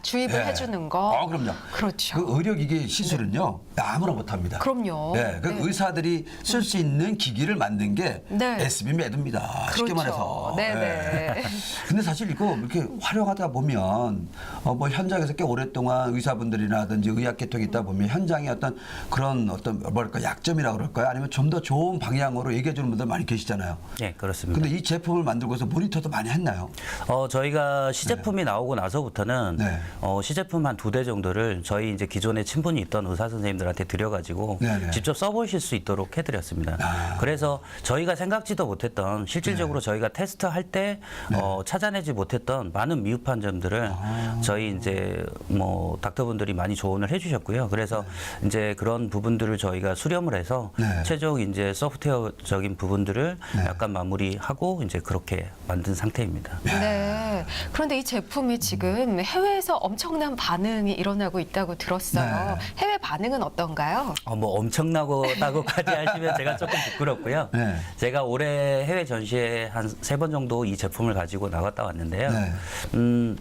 주입을 예. 해주는 거. 그럼요. 그렇죠. 그 의료기기 시술은요, 아무나 못합니다. 그럼요. 네, 그 네. 의사들이 쓸 수 있는 기기를 만든 게 네. SB 매드입니다. 쉽게 그렇죠. 말해서. 네네. 근데 사실 이거 이렇게 활용하다 보면 뭐 현장에서 꽤 오랫동안 의사분들이라든지 의학 계통이 있다 보면 현장의 어떤 뭐랄까 약점이라고 그럴까요? 아니면 좀 더 좋은 방향으로 얘기해 주는 분들 많이 계시잖아요. 예, 그렇습니다. 근데 이 제품을 만들고서 모니터도 많이 했나요? 저희가 시제품이 나오고 나서부터는 네. 시제품 한 2대 정도를 저희 이제 기존에 친분이 있던 의사 선생님들한테 드려가지고 네네. 직접 써보실 수 있도록 해드렸습니다. 그래서 저희가 생각지도 못했던 실질적으로 저희가 테스트할 때 찾아내지 못했던 많은 미흡한 점들을 저희 이제 뭐 닥터분들이 많이 조언을 해주셨고요. 그래서 이제 그런 부분들을 저희가 수렴을 해서 네. 최종 이제 소프트웨어적인 부분들을 약간 마무리하고 이제 그렇게 만든 상태입니다. 네. 그런데 이 제품이 지금 해외에서 엄청난 반응이 일어나고 있다고 들었어요. 네. 해외 반응은 어떤가요? 뭐 엄청나고까지 하시면 제가 조금 부끄럽고요. 네. 제가 올해 해외 전시회 한 3번 정도 이 제품을 가지고 나갔다 왔는데요. 네.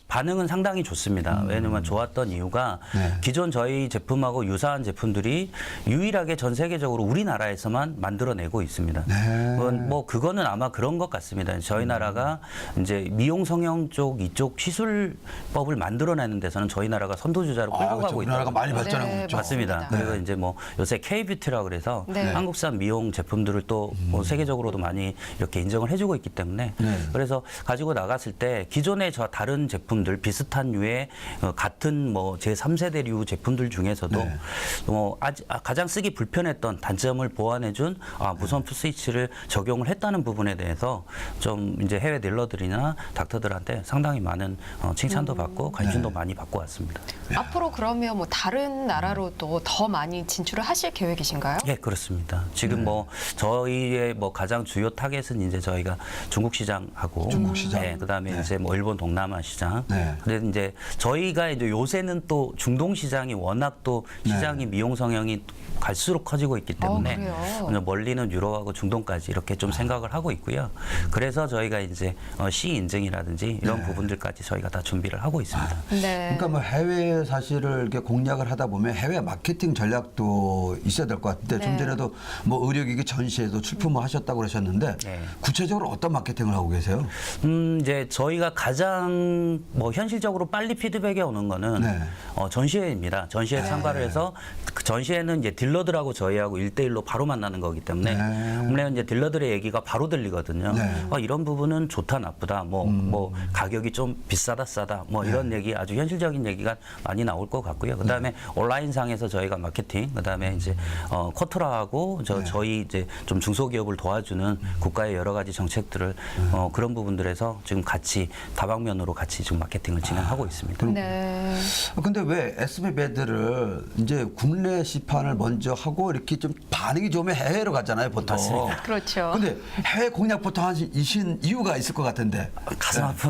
반응은 상당히 좋습니다. 왜냐면 좋았던 이유가 네. 기존 저희 제품하고 유사한 제품들이 유일하게 전 세계적으로 우리나라에서만 만들어내고 있습니다. 네. 그거는 아마 그런 것 같습니다. 저희 나라가 이제 미용 성형 쪽 이쪽 시술법을 만들어내는 데서는 저희 나라가 선두주자로 끌고 그렇죠. 가고 우리나라가 있다. 많이 발전하고 네, 있죠. 맞습니다. 맞습니다. 그리고 이제 뭐 요새 K-뷰티라고 그래서 네. 한국산 미용 제품들을 또 뭐 세계적으로도 많이 이렇게 인정을 해주고 있기 때문에 네. 그래서 가지고 나갔을 때 기존의 저 다른 제품들 비슷한 류의 같은 뭐 제3세대류 제품들 중에서도 네. 가장 쓰기 불편했던 단점을 보완해준 무선 스위치를 적용을 했다는 부분에 대해서 좀 이제 해외 딜러들이나 닥터들한테 상당히 많은 칭찬도 받고 관심도 네. 많이 받고 왔습니다. 앞으로 그러면 뭐 다른 나라로도 더 많이 진출을 하실 계획이신가요? 예, 그렇습니다. 지금 뭐 저희의 뭐 가장 주요 타겟은 이제 저희가 중국 시장하고 중국 시장. 네, 그다음에 네. 이제 뭐 일본 동남아 시장. 네. 그래서 이제 저희가 이제 요새는 또 중동 시장이 워낙 또 시장이 미용 성형이 갈수록 커지고 있기 때문에 그래요? 멀리는 유럽하고 중동까지 이렇게 좀 생각을 하고 있고요. 그래서 저희가 이제 C 인증이라든지 이런 네. 부분들까지 저희가 다 준비를 하고 있습니다. 네. 그러니까 뭐 해외 사실을 이렇게 공략을 하다 보면 해외 마케팅 전략도 있어야 될 것 같은데 좀 네. 전에도 뭐 의료기기 전시회도 출품을 하셨다고 그러셨는데 네. 구체적으로 어떤 마케팅을 하고 계세요? 이제 저희가 가장 뭐 현실적으로 빨리 피드백이 오는 거는 네. 전시회입니다. 전시회 참가를 해서 그 전시회는 이제 딜러들하고 저희하고 1대1로 바로 만나는 거기 때문에 네. 물론 이제 딜러들의 얘기가 바로 들리거든요. 네. 이런 부분은 좋다 나쁘다 뭐 가격이 좀 비싸다 싸다 뭐 이런 얘기 아주 현실적인 얘기가 많이 나올 것 같고요. 그다음에 온라인 상에서 저희가 마케팅 그다음에 이제 코트라하고 저희 이제 좀 중소기업을 도와주는 국가의 여러 가지 정책들을 그런 부분들에서 지금 같이 다방면으로 같이 지금 마케팅을 진행하고 있습니다. 네. 근데 왜 SB 매드를 이제 국내 시판을 먼저 하고 이렇게 좀 반응이 좋으면 해외로 가잖아요, 보통. 맞습니다. 그렇죠. 근데 해외 공략 보통 하신 이유가 있을 것 같은데.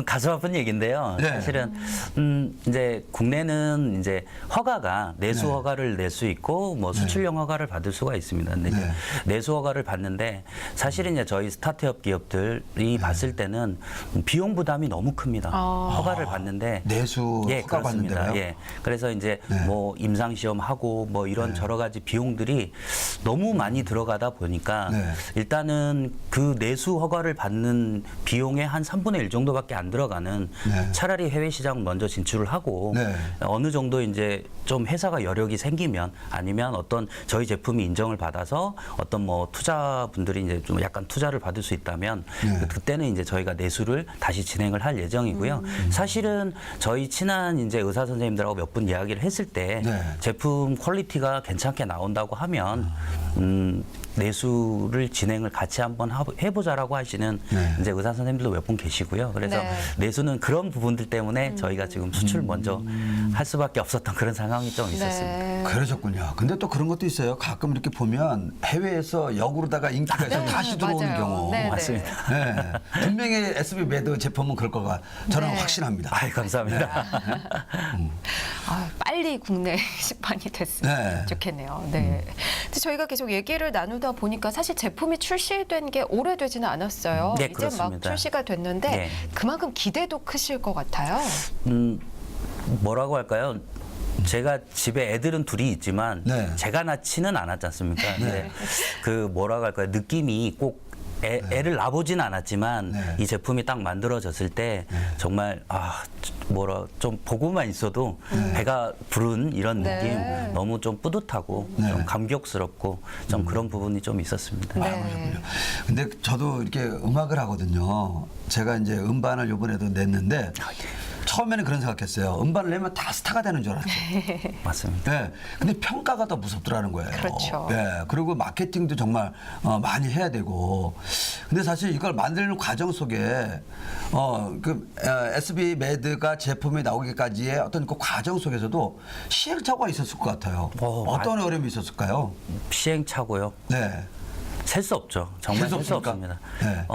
가슴 아픈 얘기인데요. 네. 사실은 이제 국내는 이제 허가가 내수 네. 허가를 낼 수 있고 뭐 수출용 허가를 받을 수가 있습니다. 근데 이제 네. 내수 허가를 받는데 사실은 이제 저희 스타트업 기업들이 봤을 때는 비용 부담이 너무 큽니다. 허가를 받는데 내수 예, 허가 그렇습니다. 받는데요? 예. 그래서 이제 네. 뭐 임상 시험하고 뭐 이런 여러 가지 비용들이 너무 많이 들어가다 보니까 네. 일단은 그 내수 허가를 받는 비용의 한 3분의 1 정도밖에 안 들어가는 네. 차라리 해외 시장 먼저 진출을 하고 네. 어느 정도 이제 좀 회사가 여력이 생기면 아니면 어떤 저희 제품이 인정을 받아서 어떤 뭐 투자분들이 이제 좀 약간 투자를 받을 수 있다면 네. 그때는 이제 저희가 내수를 다시 진행을 할 예정이고요. 사실은 저희 친한 이제 의사 선생님들하고 몇 분 이야기를 했을 때 네. 제품 퀄리티가 괜찮게 나온다고 하면 내수를 진행을 같이 한번 해보자라고 하시는 네. 이제 의사 선생님들도 몇 분 계시고요. 그래서 네. 내수는 그런 부분들 때문에 저희가 지금 수출 먼저 할 수밖에 없었던 그런 상황이 좀 있었습니다. 네. 그러셨군요. 근데 또 그런 것도 있어요. 가끔 이렇게 보면 해외에서 역으로다가 인기가 있어 다시 들어오는 맞아요. 경우. 네, 네. 맞습니다. 네. 분명히 SB 매드 제품은 그럴 거가 저는 네. 확신합니다. 아이, 감사합니다. 빨리 국내 시판이 됐으면 네. 좋겠네요. 네. 근데 저희가 계속 얘기를 나누다 보니까 사실 제품이 출시된 게 오래되지는 않았어요. 네, 이제 막 그렇습니다. 출시가 됐는데 네. 그만큼 기대도 크실 것 같아요. 뭐라고 할까요? 제가 집에 애들은 둘이 있지만 네. 제가 낳지는 않았지 않습니까? 근데 그 뭐라고 할까요? 느낌이 꼭 애를 낳아보진 않았지만 네. 이 제품이 딱 만들어졌을 때 정말 좀 보고만 있어도 배가 부른 이런 네. 느낌 너무 좀 뿌듯하고 네. 좀 감격스럽고 좀 그런 부분이 좀 있었습니다. 네. 근데 저도 이렇게 음악을 하거든요. 제가 이제 음반을 이번에도 냈는데 처음에는 그런 생각했어요. 음반을 내면 다 스타가 되는 줄 알았죠. 맞습니다. 네. 근데 평가가 더 무섭더라는 거예요. 그렇죠. 네. 그리고 마케팅도 정말 많이 해야 되고. 근데 사실 이걸 만드는 과정 속에 SB 매드가 제품이 나오기까지의 어떤 그 과정 속에서도 시행착오가 있었을 것 같아요. 어떤 어려움이 있었을까요? 시행착오요. 네. 셀 수 없죠. 정말 셀수 셀 수 없습니까? 없습니다. 네.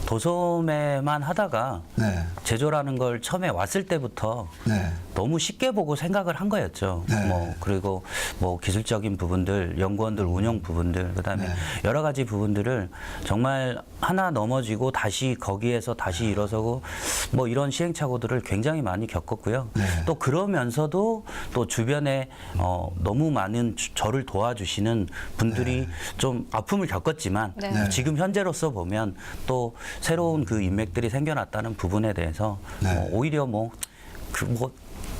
도소매만 하다가 네. 제조라는 걸 처음에 왔을 때부터 네. 너무 쉽게 보고 생각을 한 거였죠. 네. 뭐 그리고 뭐 기술적인 부분들, 연구원들 운영 부분들, 그다음에 네. 여러 가지 부분들을 정말 하나 넘어지고 다시 거기에서 다시 일어서고 뭐 이런 시행착오들을 굉장히 많이 겪었고요. 네. 또 그러면서도 또 주변에 너무 많은 저를 도와주시는 분들이 좀 아픔을 겪었지만 네. 네. 지금 현재로서 보면 또 새로운 그 인맥들이 생겨났다는 부분에 대해서 네. 오히려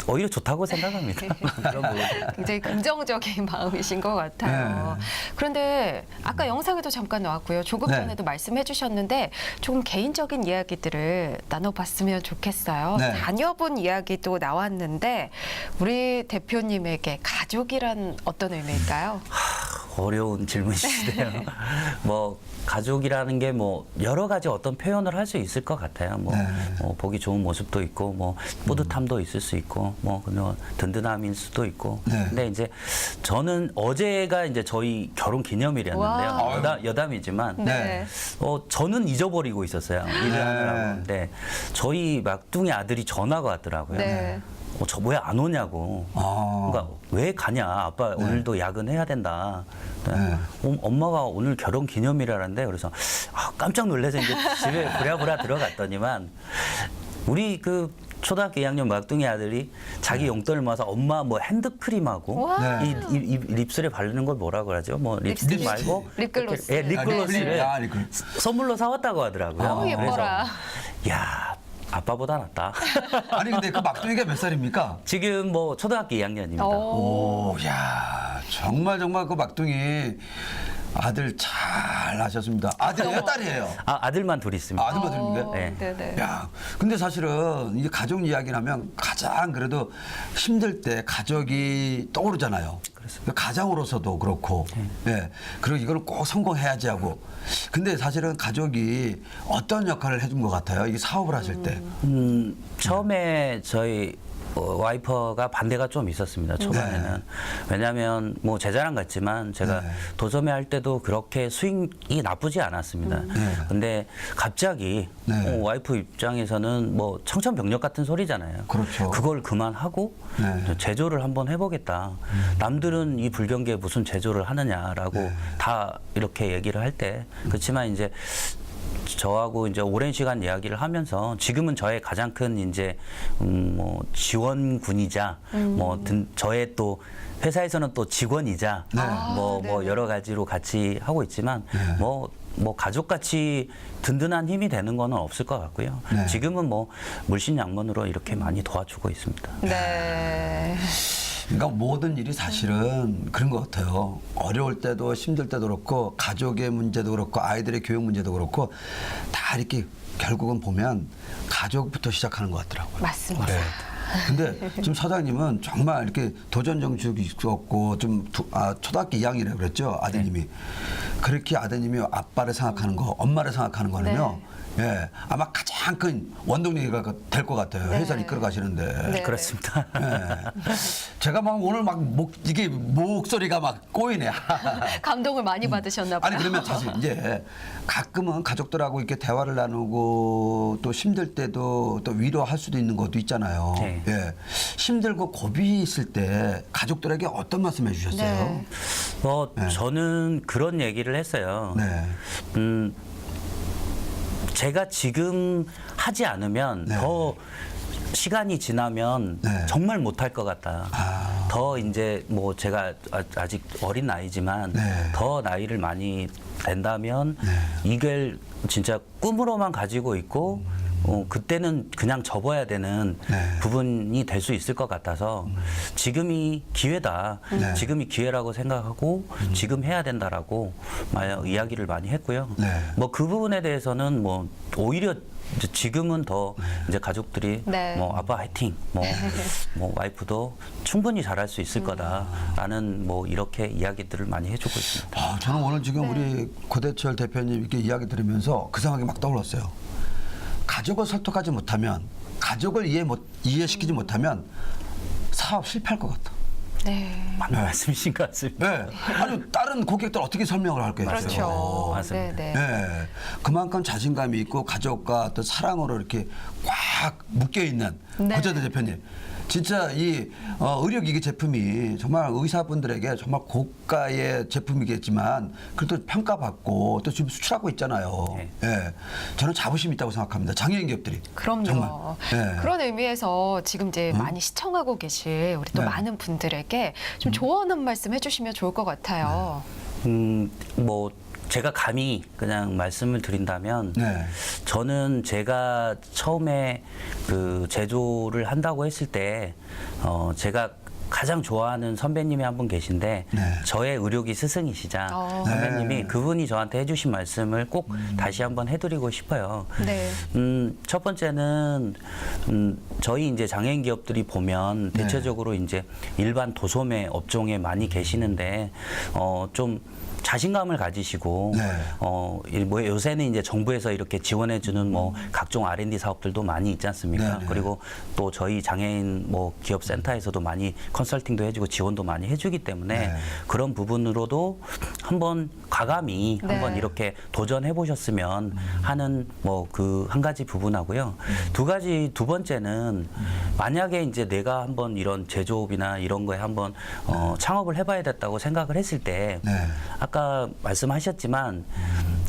오히려 좋다고 생각합니다. 그런 부분. 굉장히 긍정적인 마음이신 것 같아요. 네. 그런데 아까 영상에도 잠깐 나왔고요. 조금 네. 전에도 말씀해 주셨는데 조금 개인적인 이야기들을 나눠봤으면 좋겠어요. 네. 자녀분 이야기도 나왔는데 우리 대표님에게 가족이란 어떤 의미일까요? 어려운 질문이시네요. 뭐 가족이라는 게 뭐 여러 가지 어떤 표현을 할 수 있을 것 같아요. 뭐, 네. 뭐 보기 좋은 모습도 있고, 뭐 뿌듯함도 있을 수 있고, 뭐 그냥 든든함일 수도 있고. 네. 근데 이제 저는 어제가 이제 저희 결혼 기념일이었는데요. 와. 여담이지만. 네. 저는 잊어버리고 있었어요. 일을 네. 하느라고. 근데 저희 막둥이 아들이 전화가 왔더라고요. 네. 저 왜 안 오냐고. 아. 그러니까 왜 가냐? 아빠 네. 오늘도 야근해야 된다. 네. 엄마가 오늘 결혼 기념일이라는데 그래서 깜짝 놀라서 이제 집에 부랴부랴 들어갔더니만 우리 그 초등학교 2학년 막둥이 아들이 자기 용돈을 모아서 엄마 뭐 핸드크림하고 와. 네. 이 립스에 바르는 걸 뭐라 그러죠? 뭐 립스틱 립스틱. 말고 립글로스. 예, 립글로스를 아, 립글. 선물로 사왔다고 하더라고요. 어우, 예뻐라. 그래서 야 아빠보다 낫다. 아니 근데 그 막둥이가 몇 살입니까? 지금 뭐 초등학교 2학년입니다. 오. 오, 야, 정말 그 막둥이 아들 잘 하셨습니다. 아들이에요, 딸이에요? 아들만 둘 있습니다. 아들만 들립니까? 네. 네네. 야, 근데 사실은 이제 가족 이야기라면 가장 그래도 힘들 때 가족이 떠오르잖아요. 가장으로서도 그렇고, 예. 그리고 이걸 꼭 성공해야지 하고. 근데 사실은 가족이 어떤 역할을 해준 것 같아요. 이게 사업을 하실 때. 처음에 저희 와이퍼가 반대가 좀 있었습니다. 초반에는. 네. 왜냐하면 뭐 제 자랑 같지만 제가 네. 도소매 할 때도 그렇게 수익이 나쁘지 않았습니다. 네. 근데 갑자기 네. 와이프 입장에서는 뭐 청천벽력 같은 소리잖아요. 그렇죠. 그걸 그만하고 네. 제조를 한번 해보겠다. 남들은 이 불경기에 무슨 제조를 하느냐라고 네. 다 이렇게 얘기를 할 때 그렇지만 이제 저하고 이제 오랜 시간 이야기를 하면서 지금은 저의 가장 큰 이제 뭐 지원군이자 저의 또 회사에서는 또 직원이자 네. 뭐 여러 가지로 같이 하고 있지만 네. 뭐 가족같이 든든한 힘이 되는 거는 없을 것 같고요. 네. 지금은 뭐 물신양면으로 이렇게 많이 도와주고 있습니다. 네. 그러니까 모든 일이 사실은 그런 것 같아요. 어려울 때도 힘들 때도 그렇고 가족의 문제도 그렇고 아이들의 교육 문제도 그렇고 다 이렇게 결국은 보면 가족부터 시작하는 것 같더라고요. 맞습니다. 네. 근데 지금 사장님은 정말 이렇게 도전 정신이 있었고 좀 초등학교 2학년이라고 그랬죠 아드님이. 그렇게 아드님이 아빠를 생각하는 거, 엄마를 생각하는 거는요. 예, 아마 가장 큰 원동력이 될 것 같아요. 네. 회사를 이끌어 가시는데. 네. 그렇습니다. 예. 제가 막 오늘 막 이게 목소리가 막 꼬이네. 감동을 많이 받으셨나 봐요. 아니 그러면 사실 이제 가끔은 가족들하고 이렇게 대화를 나누고 또 힘들 때도 또 위로할 수도 있는 것도 있잖아요. 네. 예. 힘들고 고비 있을 때 가족들에게 어떤 말씀 해주셨어요? 네. 네. 저는 그런 얘기를 했어요. 네. 제가 지금 하지 않으면 네. 더 시간이 지나면 네. 정말 못할 것 같다. 아. 더 이제 뭐 제가 아직 어린 나이지만 네. 더 나이를 많이 된다면 네. 이걸 진짜 꿈으로만 가지고 있고 그때는 그냥 접어야 되는 네. 부분이 될 수 있을 것 같아서 지금이 기회다. 네. 지금이 기회라고 생각하고 지금 해야 된다라고 이야기를 많이 했고요. 네. 뭐 그 부분에 대해서는 뭐 오히려 이제 지금은 더 이제 가족들이 네. 뭐 아빠 화이팅, 뭐 와이프도 충분히 잘할 수 있을 거다라는 뭐 이렇게 이야기들을 많이 해주고 있습니다. 아, 저는 오늘 지금 우리 고대철 대표님 이렇게 이야기 들으면서 그 생각이 막 떠올랐어요. 가족을 설득하지 못하면, 가족을 이해시키지 못하면 사업 실패할 것 같아. 네. 맞는 말씀이신 것 같습니다. 네. 아니 다른 고객들 어떻게 설명을 할까요? 그렇죠. 맞습니다. 네, 네. 네. 그만큼 자신감이 있고 가족과 어떤 사랑으로 이렇게 꽉 묶여 있는 네. 고재대 대표님. 진짜 이 의료기기 제품이 정말 의사분들에게 정말 고가의 제품이겠지만 그래도 평가받고 또 지금 수출하고 있잖아요. 네. 예. 저는 자부심 있다고 생각합니다. 장애인 기업들이. 그럼요. 정말. 예. 그런 의미에서 지금 이제 많이 시청하고 계실 우리 또 네. 많은 분들에게 좀 조언 한 말씀 해주시면 좋을 것 같아요. 뭐 제가 감히 그냥 말씀을 드린다면 네. 저는 제가 처음에 그 제조를 한다고 했을 때 제가 가장 좋아하는 선배님이 한 분 계신데 네. 저의 의료기 스승이시자 선배님이 네. 그분이 저한테 해주신 말씀을 꼭 다시 한번 해드리고 싶어요. 네. 첫 번째는 저희 이제 장애인 기업들이 보면 네. 대체적으로 이제 일반 도소매 업종에 많이 계시는데 좀 자신감을 가지시고 네. 뭐 요새는 이제 정부에서 이렇게 지원해주는 뭐 각종 R&D 사업들도 많이 있지 않습니까? 네, 네. 그리고 또 저희 장애인 뭐 기업 센터에서도 많이 컨설팅도 해주고 지원도 많이 해주기 때문에 네. 그런 부분으로도 한번 과감히 네. 한번 이렇게 도전해 보셨으면 하는 뭐 그 한 가지 부분하고요. 두 번째는 만약에 이제 내가 한번 이런 제조업이나 이런 거에 한번 창업을 해봐야 됐다고 생각을 했을 때 네. 아까 말씀하셨지만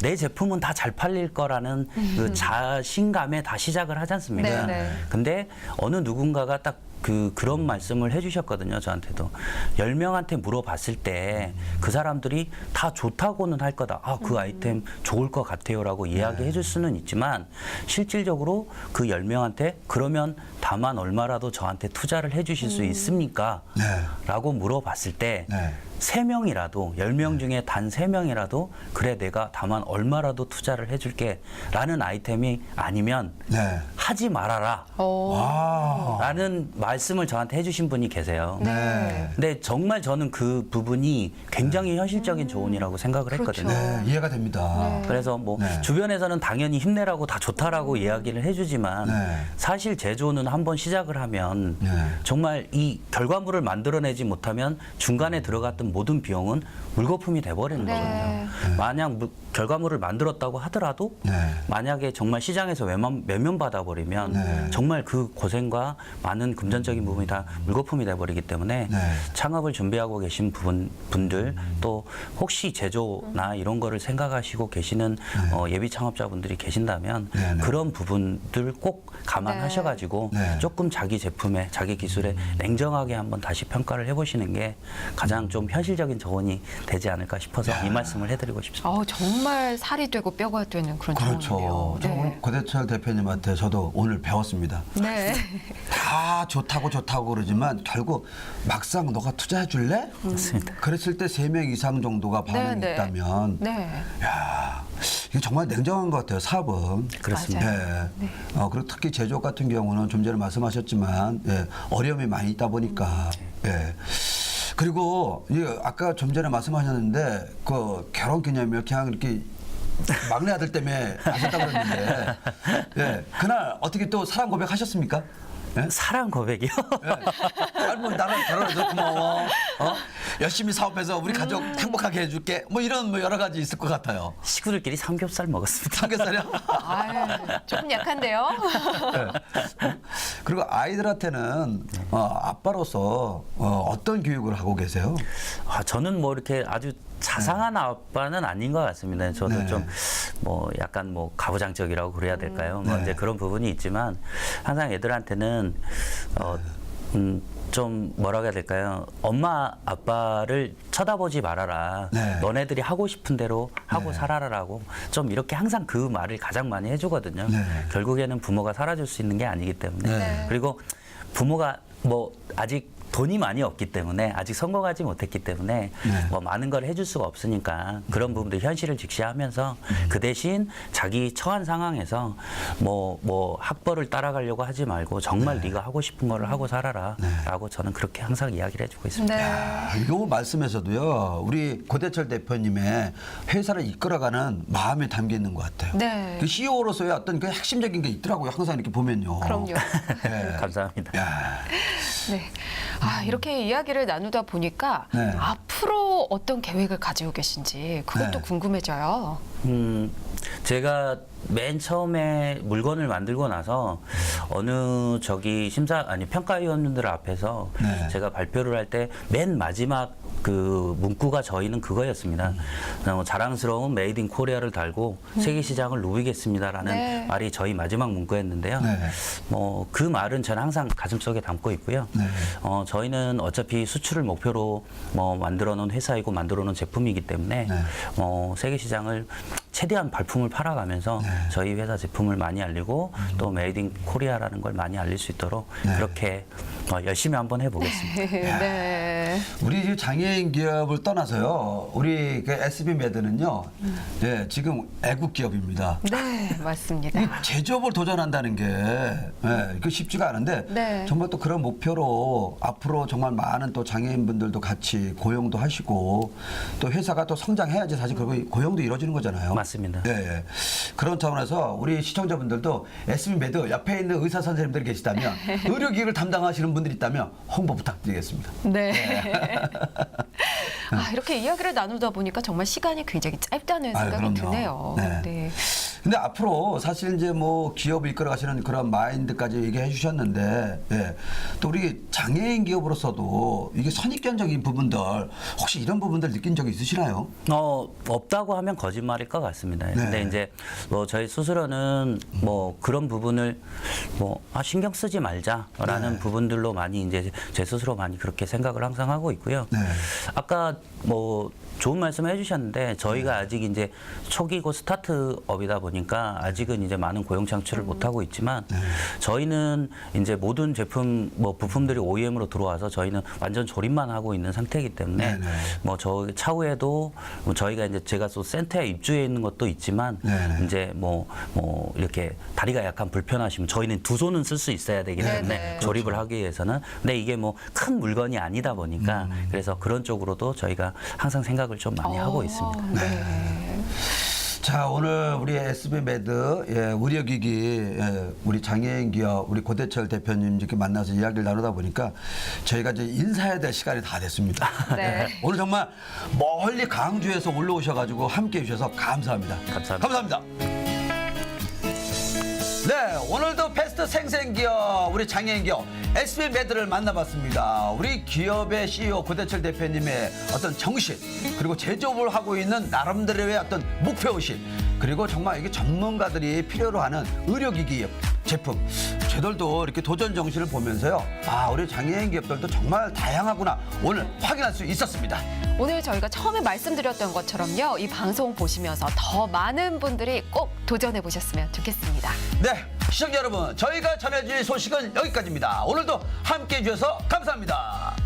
내 제품은 다 잘 팔릴 거라는 그 자신감에 다 시작을 하지 않습니까? 네, 네. 근데 어느 누군가가 딱 그런 말씀을 해주셨거든요, 저한테도. 10명한테 물어봤을 때 그 사람들이 다 좋다고는 할 거다. 아, 그 아이템 좋을 것 같아요라고 이야기해 줄 수는 있지만 실질적으로 그 10명한테 그러면 다만 얼마라도 저한테 투자를 해 주실 수 있습니까? 네. 라고 물어봤을 때 네. 3명이라도 10명 중에 단 3명이라도 그래 내가 다만 얼마라도 투자를 해줄게 라는 아이템이 아니면 네. 하지 말아라 와. 라는 말씀을 저한테 해주신 분이 계세요. 네. 근데 정말 저는 그 부분이 굉장히 현실적인 조언이라고 생각을 그렇죠. 했거든요. 네. 이해가 됩니다. 그래서 뭐 네. 주변에서는 당연히 힘내라고 다 좋다라고 이야기를 해주지만 네. 사실 제조는 한번 시작을 하면 네. 정말 이 결과물을 만들어내지 못하면 중간에 들어갔던 모든 비용은 물거품이 돼버리는 네. 거거든요. 만약 결과물을 만들었다고 하더라도 네. 만약에 정말 시장에서 외면받아 버리면 네. 정말 그 고생과 많은 금전적인 부분이 다 물거품이 돼버리기 때문에 네. 창업을 준비하고 계신 분들 또 혹시 제조나 이런 거를 생각하시고 계시는 예비 창업자분들이 계신다면 네, 네. 그런 부분들 꼭 감안하셔가지고 네. 조금 자기 제품에 자기 기술에 냉정하게 한번 다시 평가를 해보시는 게 가장 좀 현실적인 조언이 되지 않을까 싶어서 이 말씀을 해드리고 싶습니다. 정말 살이 되고 뼈가 되는 그런 그렇죠. 조언이에요. 저 오늘 고대철 대표님한테 저도 오늘 배웠습니다. 네. 다 좋다고 그러지만 결국 막상 너가 투자해 줄래? 맞습니다. 그랬을 때 3명 이상 정도가 반응이 네. 있다면 네. 야, 이게 정말 냉정한 것 같아요. 사업은. 그렇습니다. 맞아요. 네. 그리고 특히 제조업 같은 경우는 좀 전에 말씀하셨지만 어려움이 많이 있다 보니까 예. 그리고 아까 좀 전에 말씀하셨는데 그 결혼 기념일 그냥 이렇게 막내 아들 때문에 하셨다고 그랬는데 예. 그날 어떻게 또 사랑 고백하셨습니까? 예? 사랑 고백이요? 예. 아니 뭐 나랑 결혼해서 고마워. 열심히 사업해서 우리 가족 행복하게 해줄게. 뭐 이런 뭐 여러 가지 있을 것 같아요. 식구들끼리 삼겹살 먹었습니다. 삼겹살이요? 조금 약한데요. 그리고 아이들한테는 아빠로서 어떤 교육을 하고 계세요? 저는 뭐 이렇게 아주 자상한 아빠는 아닌 것 같습니다. 저도 네. 좀 뭐 약간 뭐 가부장적이라고 그래야 될까요? 뭐 네. 이제 그런 부분이 있지만 항상 애들한테는 좀 뭐라고 해야 될까요? 엄마 아빠를 쳐다보지 말아라. 네. 너네들이 하고 싶은 대로 하고 네. 살아라라고 좀 이렇게 항상 그 말을 가장 많이 해주거든요. 네. 결국에는 부모가 살아줄 수 있는 게 아니기 때문에 네. 그리고 부모가 뭐 아직 돈이 많이 없기 때문에 아직 성공하지 못했기 때문에 네. 뭐 많은 걸 해줄 수가 없으니까 그런 부분들 현실을 직시하면서 그 대신 자기 처한 상황에서 뭐 학벌을 따라가려고 하지 말고 정말 네가 하고 싶은 거를 하고 살아라라고 저는 그렇게 항상 이야기를 해주고 있습니다. 네. 이 말씀에서도요, 우리 고대철 대표님의 회사를 이끌어가는 마음이 담겨 있는 것 같아요. 네. 그 CEO로서의 어떤 그 핵심적인 게 있더라고요. 항상 이렇게 보면요. 그럼요. 예. 감사합니다. 야, 네. 아, 이렇게 이야기를 나누다 보니까 네. 앞으로 어떤 계획을 가지고 계신지 그것도 네. 궁금해져요. 제가 맨 처음에 물건을 만들고 나서 어느 평가위원들 앞에서 네. 제가 발표를 할 때 맨 마지막 그 문구가 저희는 그거였습니다. 자랑스러운 메이드 인 코리아를 달고 세계 시장을 누비겠습니다라는 네. 말이 저희 마지막 문구였는데요. 네. 그 말은 저는 항상 가슴속에 담고 있고요. 네. 저희는 어차피 수출을 목표로 만들어 놓은 회사이고 만들어 놓은 제품이기 때문에 네. 세계 시장을 최대한 발품을 팔아가면서 네. 저희 회사 제품을 많이 알리고 또 메이드 인 코리아라는 걸 많이 알릴 수 있도록 네. 그렇게 열심히 한번 해보겠습니다. 네. 우리 지금 장애인 기업을 떠나서요. 우리 그 SB 매드는요. 네, 지금 애국 기업입니다. 네, 맞습니다. 이 제조업을 도전한다는 게 그 쉽지가 않은데 네. 정말 또 그런 목표로 앞으로 정말 많은 또 장애인분들도 같이 고용도 하시고 또 회사가 또 성장해야지 사실 그리고 고용도 이루어지는 거잖아요. 맞습니다. 예, 예. 그런 차원에서 우리 시청자분들도 SB 매드 옆에 있는 의사 선생님들이 계시다면 의료기기를 담당하시는 분들이 있다면 홍보 부탁드리겠습니다. 네. 아, 이렇게 이야기를 나누다 보니까 정말 시간이 굉장히 짧다는 아유, 생각이 그럼요. 드네요. 네. 네. 근데 앞으로 사실 이제 뭐 기업을 이끌어 가시는 그런 마인드까지 얘기해 주셨는데, 예. 또 우리 장애인 기업으로서도 이게 선입견적인 부분들 혹시 이런 부분들 느낀 적이 있으시나요? 없다고 하면 거짓말일 것 같습니다. 네. 근데 이제 저희 스스로는 그런 부분을 신경 쓰지 말자라는 네. 부분들로 많이 이제 제 스스로 많이 그렇게 생각을 항상 하고 있고요. 네. 아까 좋은 말씀 해주셨는데 저희가 아직 이제 초기고 스타트업이다 보니까 아직은 이제 많은 고용 창출을 못 하고 있지만 저희는 이제 모든 제품 부품들이 OEM으로 들어와서 저희는 완전 조립만 하고 있는 상태이기 때문에 네네. 저 차후에도 저희가 이제 제가 또 센터에 입주해 있는 것도 있지만 네네. 이제 이렇게 다리가 약간 불편하시면 저희는 두 손은 쓸 수 있어야 되기 때문에 네네. 조립을 하기 위해서는 근데 이게 큰 물건이 아니다 보니까 그래서 그런 쪽으로도 저희가 항상 생각을 좀 많이 하고 있습니다. 네. 자, 오늘 우리 SB 매드 의료기기 우리 장애인 기업 우리 고대철 대표님 이렇게 만나서 이야기를 나누다 보니까 저희가 이제 인사해야 될 시간이 다 됐습니다. 네. 오늘 정말 멀리 강주에서 올라오셔가지고 함께해 주셔서 감사합니다. 감사합니다. 감사합니다. 네, 오늘도 베스트 생생기업 우리 장애인 기업 SB 매드를 만나봤습니다. 우리 기업의 CEO 고대철 대표님의 어떤 정신 그리고 제조업을 하고 있는 나름대로의 어떤 목표의식 그리고 정말 이게 전문가들이 필요로 하는 의료기기 제품 저희들도 이렇게 도전 정신을 보면서요. 아, 우리 장애인 기업들도 정말 다양하구나 오늘 확인할 수 있었습니다. 오늘 저희가 처음에 말씀드렸던 것처럼요. 이 방송 보시면서 더 많은 분들이 꼭 도전해 보셨으면 좋겠습니다. 네, 시청자 여러분, 저희가 전해드릴 소식은 여기까지입니다. 오늘도 함께해 주셔서 감사합니다.